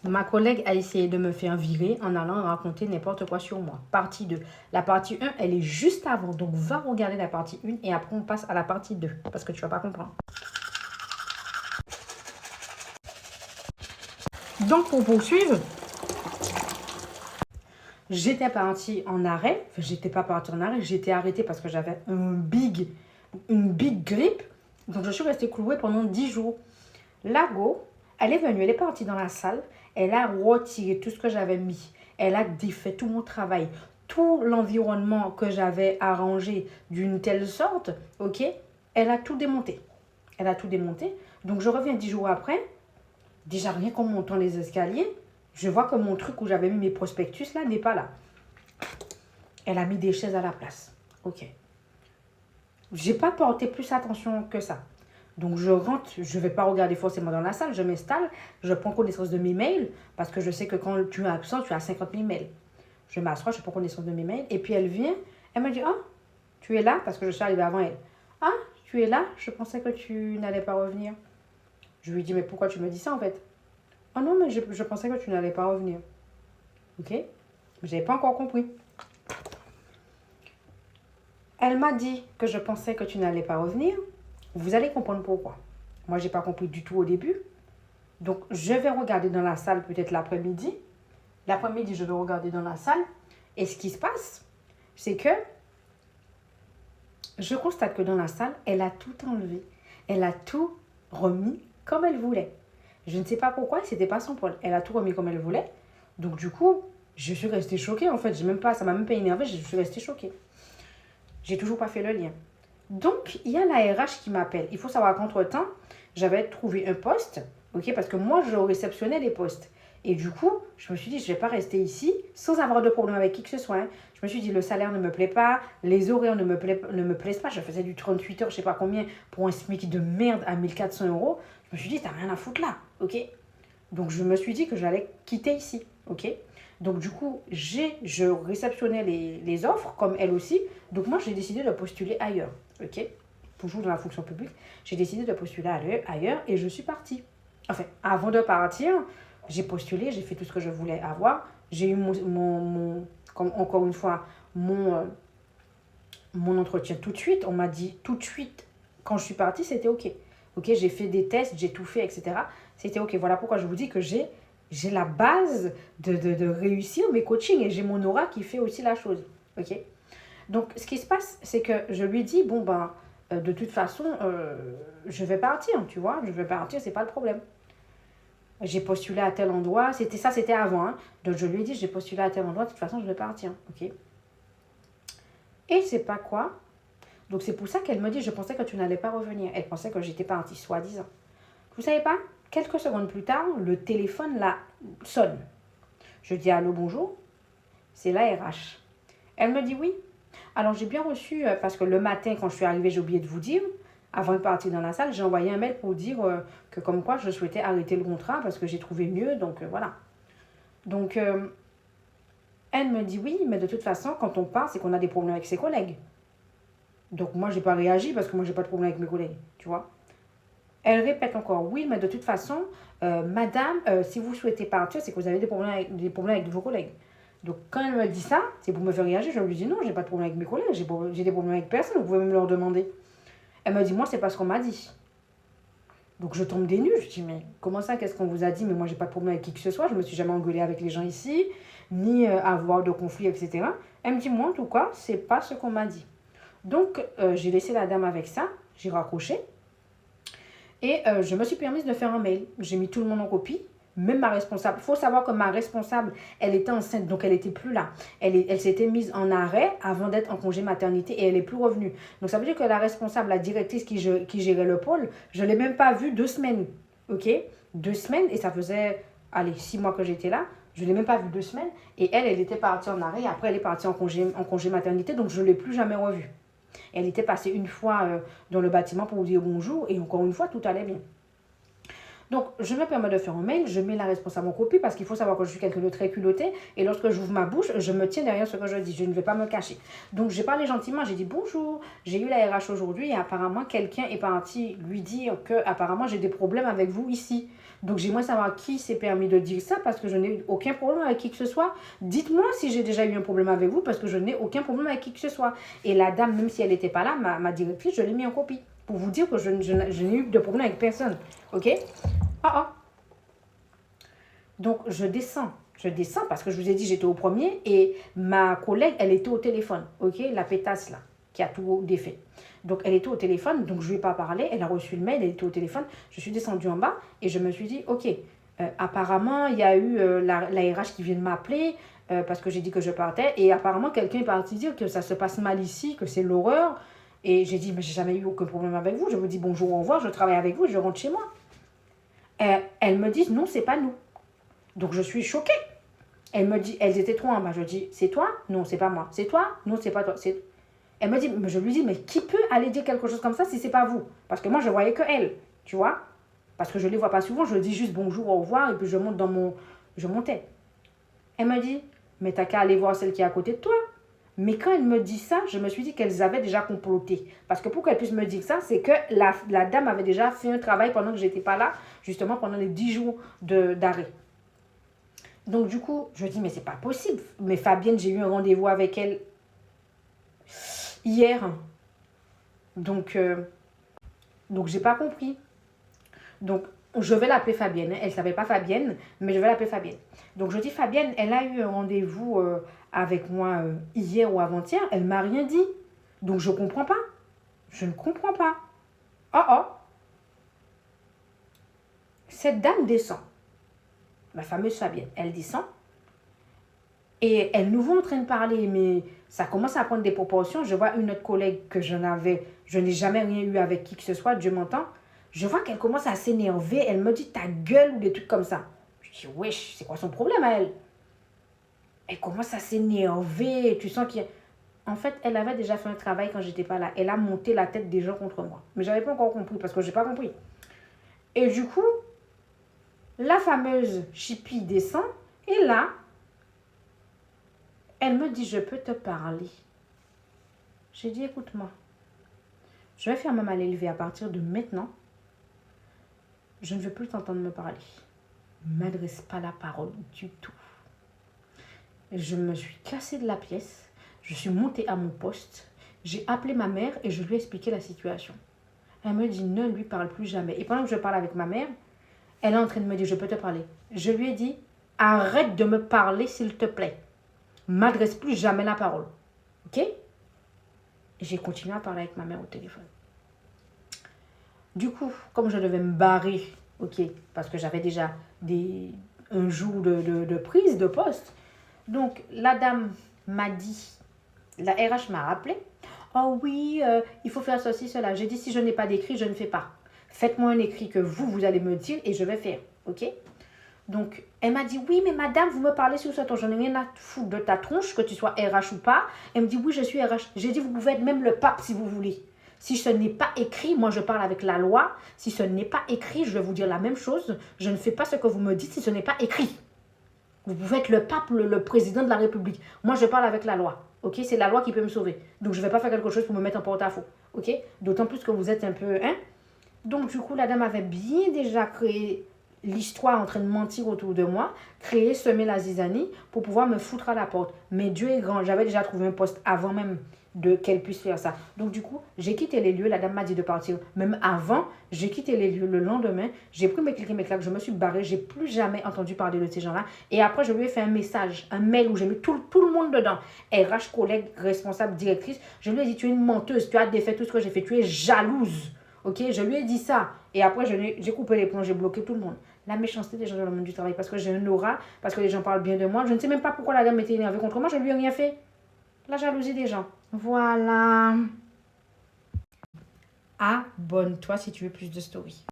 Ma collègue a essayé de me faire virer en allant raconter n'importe quoi sur moi. Partie 2. La partie 1, elle est juste avant. Donc, va regarder la partie 1 et après, on passe à la partie 2. Parce que tu vas pas comprendre. Donc, pour poursuivre, j'étais partie en arrêt. Enfin, j'étais pas partie en arrêt. J'étais arrêtée parce que j'avais une big grippe. Donc, je suis restée clouée pendant 10 jours. Lago, elle est venue, elle est partie dans la salle. Elle a retiré tout ce que j'avais mis. Elle a défait tout mon travail. Tout l'environnement que j'avais arrangé d'une telle sorte, ok, elle a tout démonté. Elle a tout démonté. Donc, je reviens 10 jours après. Déjà, rien qu'en montant les escaliers, je vois que mon truc où j'avais mis mes prospectus là n'est pas là. Elle a mis des chaises à la place. Ok. J'ai pas porté plus attention que ça. Donc je rentre, je ne vais pas regarder forcément dans la salle, je m'installe, je prends connaissance de mes mails, parce que je sais que quand tu es absent, tu as 50 000 mails. Je m'assois, je prends connaissance de mes mails, et puis elle vient, elle me dit, oh, tu es là, parce que je suis arrivée avant elle. Ah, tu es là, je pensais que tu n'allais pas revenir. Je lui dis, mais pourquoi tu me dis ça en fait? Oh non, mais je pensais que tu n'allais pas revenir. Ok? Mais je n'avais pas encore compris. Elle m'a dit que je pensais que tu n'allais pas revenir. Vous allez comprendre pourquoi. Moi, je n'ai pas compris du tout au début. Donc, je vais regarder dans la salle peut-être l'après-midi. L'après-midi, je vais regarder dans la salle. Et ce qui se passe, c'est que je constate que dans la salle, elle a tout enlevé. Elle a tout remis comme elle voulait. Je ne sais pas pourquoi, c'était pas son poil. Elle a tout remis comme elle voulait. Donc, du coup, je suis restée choquée en fait. Ça m'a même pas énervée, je suis restée choquée. J'ai toujours pas fait le lien. Donc, il y a la RH qui m'appelle. Il faut savoir qu'entre-temps, j'avais trouvé un poste, ok, parce que moi, je réceptionnais les postes. Et du coup, je me suis dit, je ne vais pas rester ici sans avoir de problème avec qui que ce soit. Hein. Je me suis dit, le salaire ne me plaît pas, les horaires ne me plaisent pas. Je faisais du 38 heures, je ne sais pas combien, pour un SMIC de merde à 1 400 euros. Je me suis dit, t'as rien à foutre là, ok. Donc, je me suis dit que j'allais quitter ici, ok. Donc, du coup, je réceptionnais les offres, comme elle aussi. Donc, moi, j'ai décidé de postuler ailleurs, ok. Toujours dans la fonction publique. J'ai décidé de postuler ailleurs et je suis partie. Enfin, avant de partir, j'ai postulé, j'ai fait tout ce que je voulais avoir. J'ai eu comme encore une fois, mon entretien tout de suite. On m'a dit tout de suite, quand je suis partie, c'était OK. OK, j'ai fait des tests, j'ai tout fait, etc. C'était OK. Voilà pourquoi je vous dis que j'ai la base de réussir mes coachings et j'ai mon aura qui fait aussi la chose. OK. Donc, ce qui se passe, c'est que je lui dis, bon, ben, de toute façon, je vais partir, tu vois. Je vais partir, c'est pas le problème. J'ai postulé à tel endroit. C'était avant. Hein. Donc, je lui ai dit, j'ai postulé à tel endroit. De toute façon, je vais partir. OK. Et c'est pas quoi. Donc, c'est pour ça qu'elle me dit, je pensais que tu n'allais pas revenir. Elle pensait que j'étais partie, soi-disant. Vous savez pas? Quelques secondes plus tard, le téléphone là sonne. Je dis, allô, bonjour. C'est la RH. Elle me dit oui. Alors, j'ai bien reçu, parce que le matin, quand je suis arrivée, j'ai oublié de vous dire, avant de partir dans la salle, j'ai envoyé un mail pour dire que comme quoi je souhaitais arrêter le contrat parce que j'ai trouvé mieux, donc voilà. Donc, elle me dit oui, mais de toute façon, quand on part, c'est qu'on a des problèmes avec ses collègues. Donc, moi, je n'ai pas réagi parce que moi, je n'ai pas de problème avec mes collègues, tu vois. Elle répète encore oui, mais de toute façon, madame, si vous souhaitez partir, c'est que vous avez des problèmes avec vos collègues. Donc, quand elle me dit ça, c'est pour me faire réagir. Je lui dis non, j'ai pas de problème avec mes collègues, j'ai des problèmes avec personne, vous pouvez même leur demander. Elle me dit, moi, c'est pas ce qu'on m'a dit. Donc, je tombe des nues. Je dis, mais comment ça, qu'est-ce qu'on vous a dit? Mais moi, j'ai pas de problème avec qui que ce soit. Je me suis jamais engueulée avec les gens ici, ni avoir de conflits, etc. Elle me dit, moi, en tout cas, c'est pas ce qu'on m'a dit. Donc, j'ai laissé la dame avec ça. J'ai raccroché. Et je me suis permise de faire un mail. J'ai mis tout le monde en copie. Même ma responsable. Il faut savoir que ma responsable, elle était enceinte, donc elle n'était plus là. Elle s'était mise en arrêt avant d'être en congé maternité et elle n'est plus revenue. Donc ça veut dire que la responsable, la directrice qui gérait le pôle, je ne l'ai même pas vue 2 semaines. OK? 2 semaines et ça faisait, allez, 6 mois que j'étais là. Je ne l'ai même pas vue 2 semaines. Et elle était partie en arrêt. Après, elle est partie en congé maternité, donc je ne l'ai plus jamais revue. Elle était passée une fois dans le bâtiment pour vous dire bonjour et encore une fois, tout allait bien. Donc, je me permets de faire un mail, je mets la responsable en copie parce qu'il faut savoir que je suis quelqu'un de très culotté et lorsque j'ouvre ma bouche, je me tiens derrière ce que je dis, je ne vais pas me cacher. Donc, j'ai parlé gentiment, j'ai dit bonjour, j'ai eu la RH aujourd'hui et apparemment quelqu'un est parti lui dire que apparemment j'ai des problèmes avec vous ici. Donc j'aimerais savoir qui s'est permis de dire ça parce que je n'ai aucun problème avec qui que ce soit. Dites-moi si j'ai déjà eu un problème avec vous parce que je n'ai aucun problème avec qui que ce soit. Et la dame, même si elle n'était pas là, ma directrice, je l'ai mis en copie pour vous dire que je n'ai eu de problème avec personne. Ok? Ah ah. Donc je descends. Je descends parce que je vous ai dit j'étais au premier et ma collègue, elle était au téléphone. Ok? La pétasse là, qui a tout défait. Donc, elle était au téléphone, donc je ne lui ai pas parlé. Elle a reçu le mail, elle était au téléphone. Je suis descendue en bas et je me suis dit, ok, apparemment, il y a eu la RH qui vient de m'appeler parce que j'ai dit que je partais. Et apparemment, quelqu'un est parti dire que ça se passe mal ici, que c'est l'horreur. Et j'ai dit, mais j'ai jamais eu aucun problème avec vous. Je vous dis bonjour, au revoir, je travaille avec vous, je rentre chez moi. Elles me disent, non, c'est pas nous. Donc, je suis choquée. Elles me disent, elles étaient trois en bas. Je dis, c'est toi? Non, c'est pas moi. C'est toi? Non, c'est pas toi. Elle me dit, je lui dis, mais qui peut aller dire quelque chose comme ça si c'est pas vous? Parce que moi, je voyais que elle, tu vois. Parce que je ne les vois pas souvent, je dis juste bonjour, au revoir, et puis je monte je montais. Elle me dit, mais t'as qu'à aller voir celle qui est à côté de toi. Mais quand elle me dit ça, je me suis dit qu'elles avaient déjà comploté. Parce que pour qu'elle puisse me dire ça, c'est que la dame avait déjà fait un travail pendant que je n'étais pas là, justement pendant les 10 jours d'arrêt. Donc du coup, je dis, mais c'est pas possible. Mais Fabienne, j'ai eu un rendez-vous avec elle hier. Donc j'ai pas compris. Donc, je vais l'appeler Fabienne. Elle ne savait pas Fabienne, mais je vais l'appeler Fabienne. Donc, je dis Fabienne, elle a eu un rendez-vous avec moi hier ou avant-hier. Elle ne m'a rien dit. Donc, je ne comprends pas. Je ne comprends pas. Oh oh. Cette dame descend. La fameuse Fabienne. Elle descend. Et elle nous voit en train de parler, mais ça commence à prendre des proportions. Je vois une autre collègue que je n'ai jamais rien eu avec qui que ce soit, Dieu m'entend. Je vois qu'elle commence à s'énerver. Elle me dit ta gueule ou des trucs comme ça. Je dis wesh, c'est quoi son problème à elle? Elle commence à s'énerver. Tu sens qu'il y a... En fait, elle avait déjà fait un travail quand j'étais pas là. Elle a monté la tête des gens contre moi. Mais j'avais pas encore compris parce que j'ai pas compris. Et du coup, la fameuse Chippy descend. Et là, elle me dit, je peux te parler. J'ai dit, écoute-moi. Je vais faire ma mal élevée à partir de maintenant. Je ne veux plus t'entendre me parler. Ne m'adresse pas la parole du tout. Je me suis cassée de la pièce. Je suis montée à mon poste. J'ai appelé ma mère et je lui ai expliqué la situation. Elle me dit, ne lui parle plus jamais. Et pendant que je parle avec ma mère, elle est en train de me dire, je peux te parler. Je lui ai dit, arrête de me parler s'il te plaît. M'adresse plus jamais la parole. Ok? Et j'ai continué à parler avec ma mère au téléphone. Du coup, comme je devais me barrer, ok, parce que j'avais déjà un jour de prise de poste, donc la dame m'a dit, la RH m'a rappelé, oh oui, il faut faire ceci, cela. J'ai dit, si je n'ai pas d'écrit, je ne fais pas. Faites-moi un écrit que vous allez me dire et je vais faire, ok? Donc, elle m'a dit, oui, mais madame, vous me parlez sur ce ton, j'en ai rien à foutre de ta tronche, que tu sois RH ou pas. Elle me dit, oui, je suis RH. J'ai dit, vous pouvez être même le pape si vous voulez. Si ce n'est pas écrit, moi je parle avec la loi. Si ce n'est pas écrit, je vais vous dire la même chose. Je ne fais pas ce que vous me dites si ce n'est pas écrit. Vous pouvez être le pape, le président de la République. Moi je parle avec la loi. Ok, c'est la loi qui peut me sauver. Donc je ne vais pas faire quelque chose pour me mettre en porte-à-faux. Ok, d'autant plus que vous êtes un peu... Hein? Donc du coup, la dame avait bien déjà créé l'histoire en train de mentir autour de moi, créer, semer la zizanie pour pouvoir me foutre à la porte. Mais Dieu est grand. J'avais déjà trouvé un poste avant même qu'elle puisse faire ça. Donc du coup, j'ai quitté les lieux. La dame m'a dit de partir. Même avant, j'ai quitté les lieux le lendemain. J'ai pris mes clics et mes claques. Je me suis barrée. J'ai plus jamais entendu parler de ces gens-là. Et après, je lui ai fait un message, un mail où j'ai mis tout le monde dedans. RH, collègue, responsable, directrice. Je lui ai dit, tu es une menteuse. Tu as défait tout ce que j'ai fait. Tu es jalouse. Ok, je lui ai dit ça. Et après, j'ai coupé les plombs. J'ai bloqué tout le monde. La méchanceté des gens dans le monde du travail. Parce que j'ai un aura. Parce que les gens parlent bien de moi. Je ne sais même pas pourquoi la dame était énervée contre moi. Je ne lui ai rien fait. La jalousie des gens. Voilà. Abonne-toi si tu veux plus de stories.